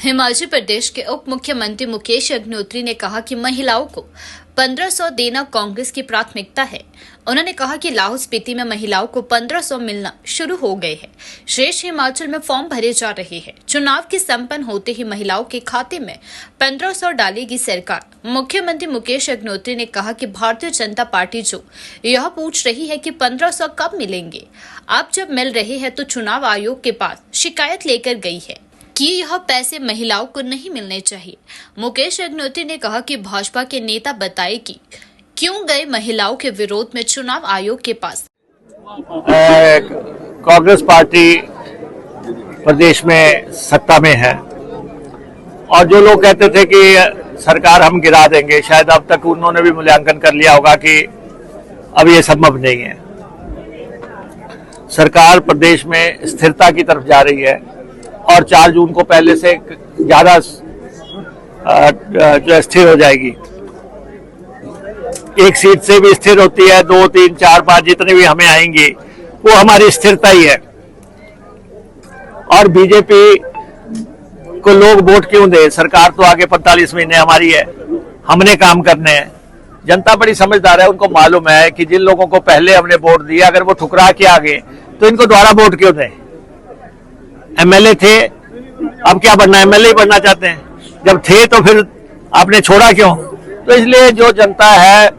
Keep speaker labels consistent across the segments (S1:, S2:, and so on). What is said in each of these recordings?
S1: हिमाचल प्रदेश के उप मुख्यमंत्री मुकेश अग्निहोत्री ने कहा कि महिलाओं को 1500 देना कांग्रेस की प्राथमिकता है। उन्होंने कहा कि लाहौल स्पीति में महिलाओं को 1500 मिलना शुरू हो गए हैं। शेष हिमाचल में फॉर्म भरे जा रहे हैं। चुनाव के संपन्न होते ही महिलाओं के खाते में 1500 डालेगी सरकार। मुख्यमंत्री मुकेश अग्निहोत्री ने कहा कि भारतीय जनता पार्टी जो यह पूछ रही है कि 1500 कब मिलेंगे, अब जब मिल रहे हैं तो चुनाव आयोग के पास शिकायत लेकर गई है कि यह पैसे महिलाओं को नहीं मिलने चाहिए। मुकेश अग्निहोत्री ने कहा कि भाजपा के नेता बताए कि क्यों गए महिलाओं के विरोध में चुनाव आयोग के पास।
S2: कांग्रेस पार्टी प्रदेश में सत्ता में है और जो लोग कहते थे कि सरकार हम गिरा देंगे, शायद अब तक उन्होंने भी मूल्यांकन कर लिया होगा कि अब ये संभव नहीं है। सरकार प्रदेश में स्थिरता की तरफ जा रही है और 4 जून को पहले से ज्यादा जो स्थिर हो जाएगी। एक सीट से भी स्थिर होती है, 2, 3, 4, 5 जितने भी हमें आएंगी वो हमारी स्थिरता ही है। और बीजेपी को लोग वोट क्यों दे? सरकार तो आगे 45 महीने हमारी है, हमने काम करने हैं। जनता बड़ी समझदार है, उनको मालूम है कि जिन लोगों को पहले हमने वोट दिया अगर वो ठुकरा के आ गए तो इनको दोबारा वोट क्यों दें? एमएलए थे, अब क्या बनना? एमएलए बनना चाहते हैं। जब थे तो फिर आपने छोड़ा क्यों? तो इसलिए जो जनता है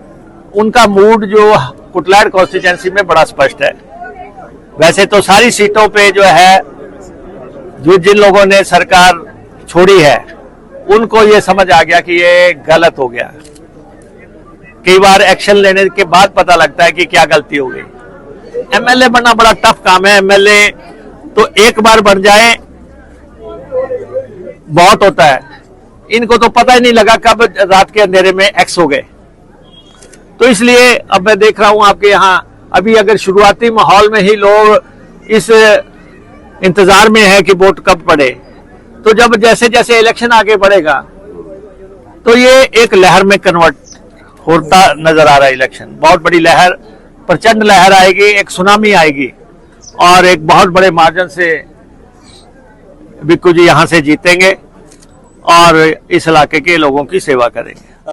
S2: उनका मूड जो कुटलाड़ कॉन्स्टिट्यूएंसी में बड़ा स्पष्ट है। वैसे तो सारी सीटों पे जो है जो जिन लोगों ने सरकार छोड़ी है उनको ये समझ आ गया कि ये गलत हो गया। कई बार एक्शन लेने के बाद पता लगता है कि क्या गलती हो गई। एमएलए बनना बड़ा टफ काम है। एमएलए तो एक बार बन जाए बहुत होता है, इनको तो पता ही नहीं लगा कब रात के अंधेरे में एक्स हो गए। तो इसलिए अब मैं देख रहा हूं आपके यहां अभी अगर शुरुआती माहौल में ही लोग इस इंतजार में है कि वोट कब पड़े, तो जब जैसे जैसे इलेक्शन आगे बढ़ेगा तो ये एक लहर में कन्वर्ट होता नजर आ रहा है। इलेक्शन बहुत बड़ी लहर, प्रचंड लहर आएगी, एक सुनामी आएगी और एक बहुत बड़े मार्जिन से बिक्कू जी यहां से जीतेंगे और इस इलाके के लोगों की सेवा करेंगे।